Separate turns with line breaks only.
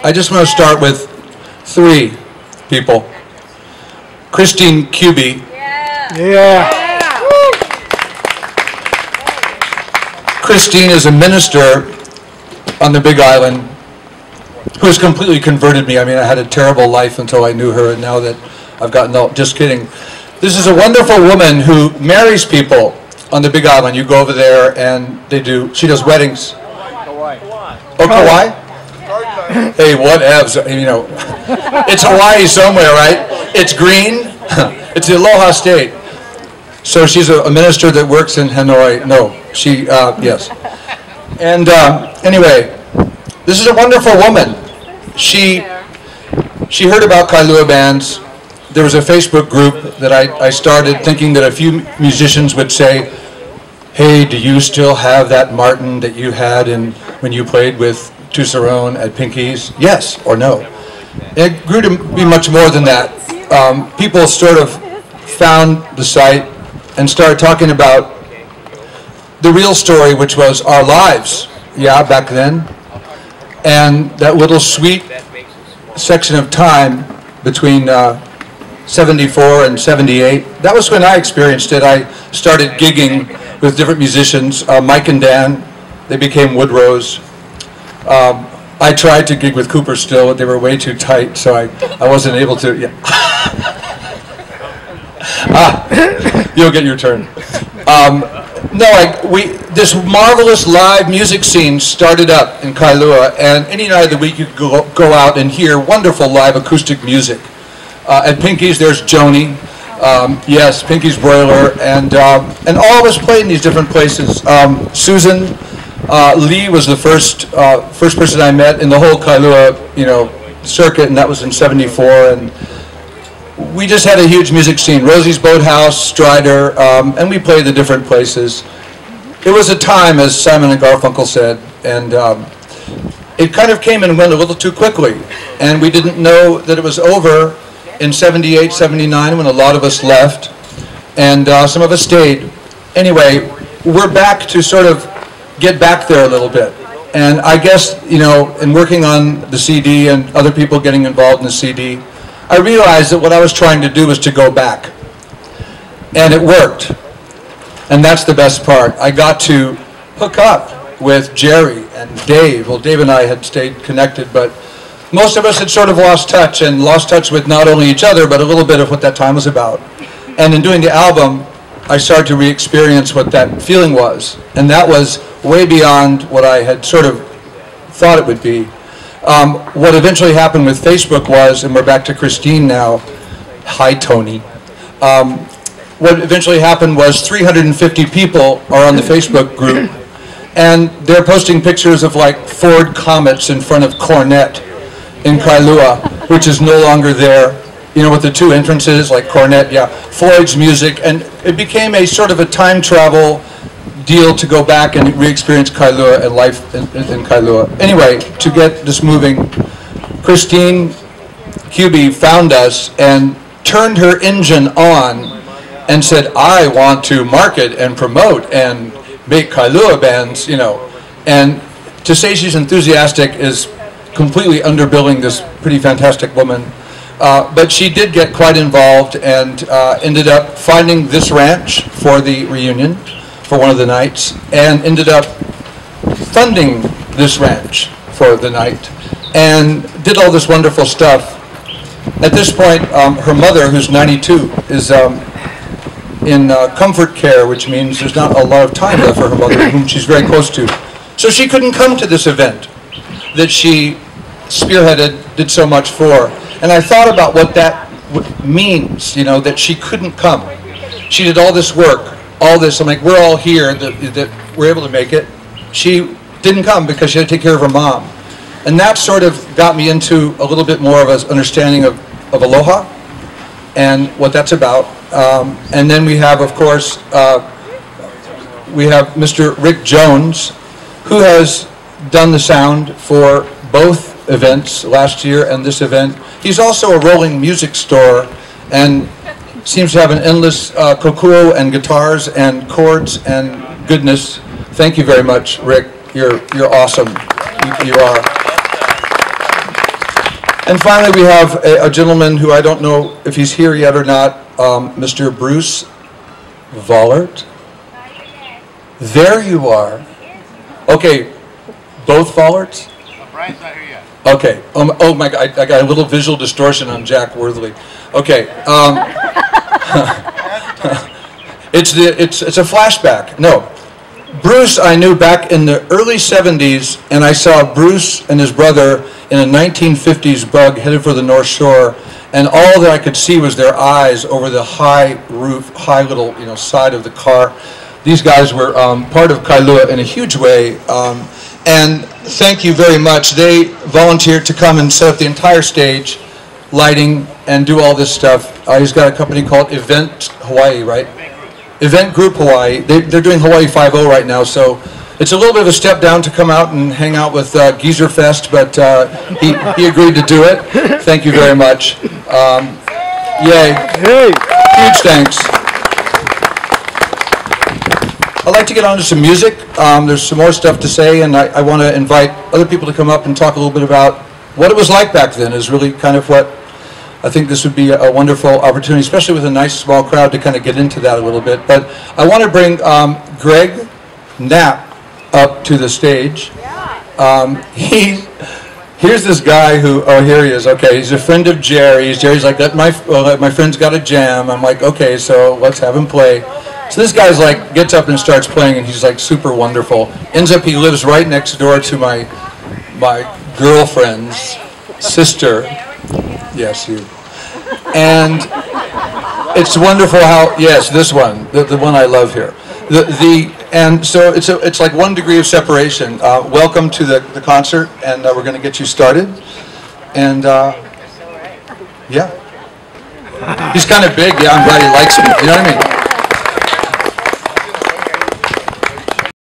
I just want to start with 3 people. Christine QB.
Yeah.
Christine is a minister on the Big Island who has completely converted me. I mean, I had a terrible life until I knew her, and now that I've gotten out, just kidding. This is a wonderful woman who marries people on the Big Island. You go over there and she does weddings. Oh, Kauai? Hey, whatevs, you know. It's Hawaii somewhere, right? It's green. It's the Aloha State. So she's a minister that works in Hanoi. No, yes. And anyway, this is a wonderful woman. She heard about Kailuabands. There was a Facebook group that I started thinking that a few musicians would say, hey, do you still have that Martin that you had when you played with Tusaron at Pinky's? Yes or no? It grew to be much more than that. People sort of found the site and started talking about the real story, which was our lives, back then. And that little sweet section of time between 74 and 78, that was when I experienced it. I started gigging with different musicians, Mike and Dan. They became Woodrows. I tried to gig with Cooper Still, but they were way too tight, so I wasn't able to. Yeah. You'll get your turn. This marvelous live music scene started up in Kailua, and any night of the week you could go out and hear wonderful live acoustic music. At Pinky's, there's Joni. Yes, Pinky's Broiler, and all of us played in these different places. Susan Lee was the first person I met in the whole Kailua, circuit, and that was in '74. And we just had a huge music scene. Rosie's Boathouse, Strider, and we played the different places. It was a time, as Simon and Garfunkel said, and it kind of came and went a little too quickly, and we didn't know that it was over in '78, '79 when a lot of us left, and some of us stayed. Anyway, we're back to sort of get back there a little bit. And I guess, in working on the CD and other people getting involved in the CD, I realized that what I was trying to do was to go back. And it worked. And that's the best part. I got to hook up with Jerry and Dave. Well, Dave and I had stayed connected, but most of us had sort of lost touch with not only each other, but a little bit of what that time was about. And in doing the album, I started to re-experience what that feeling was. And that was way beyond what I had sort of thought it would be. What eventually happened with Facebook was, and we're back to Christine now, hi Tony. What eventually happened was 350 people are on the Facebook group, and they're posting pictures of like Ford Comets in front of Cornet in Kailua, which is no longer there. With the 2 entrances, like Cornet, Floyd's music, and it became a sort of a time travel deal to go back and re-experience Kailua and life in Kailua. Anyway, to get this moving, Christine QB found us and turned her engine on and said, I want to market and promote and make Kailuabands, And to say she's enthusiastic is completely underbilling this pretty fantastic woman. But she did get quite involved and ended up finding this ranch for the reunion for one of the nights, and ended up funding this ranch for the night, and did all this wonderful stuff. At this point, her mother, who's 92, is in comfort care, which means there's not a lot of time left for her mother, whom she's very close to. So she couldn't come to this event that she spearheaded, did so much for. And I thought about what that means, that she couldn't come. She did all this work, all this. I'm like, we're all here that we're able to make it. She didn't come because she had to take care of her mom. And that sort of got me into a little bit more of an understanding of Aloha and what that's about. And then we have, of course, we have Mr. Rick Jones, who has done the sound for both events last year and this event. He's also a rolling music store and seems to have an endless kokuo and guitars and chords and goodness. Thank you very much, Rick. You're awesome. You are. And finally, we have a gentleman who I don't know if he's here yet or not, Mr. Bruce Vollert. There you are. Okay, both Vollerts?
Brian's not here yet.
Okay. Oh my God, I got a little visual distortion on Jack Worthley. Okay. It's a flashback. No. Bruce I knew back in the early 70s, and I saw Bruce and his brother in a 1950s bug headed for the North Shore, and all that I could see was their eyes over the high roof, high little side of the car. These guys were part of Kailua in a huge way, and thank you very much. They volunteered to come and set up the entire stage, lighting, and do all this stuff. He's got a company called Event Hawaii, right? Event Group Hawaii. They're doing Hawaii 5.0 right now, so it's a little bit of a step down to come out and hang out with Geezer Fest, but he agreed to do it. Thank you very much. Yay.
Hey.
Huge thanks. I'd like to get on to some music. There's some more stuff to say, and I want to invite other people to come up and talk a little bit about what it was like back then, is really kind of what I think this would be a wonderful opportunity, especially with a nice small crowd, to kind of get into that a little bit. But I want to bring Greg Knapp up to the stage. Here's this guy who, oh, here he is. Okay, he's a friend of Jerry's. Jerry's like, my friend's got a jam. I'm like, okay, so let's have him play. So this guy's like, gets up and starts playing, and he's like super wonderful. Ends up, he lives right next door to my girlfriend's sister. Yes, you. And it's wonderful how, yes, this one, the one I love here. And so it's like 1 degree of separation. Welcome to the concert, and we're going to get you started. And yeah, he's kind of big. Yeah, I'm glad he likes me. You know what I mean?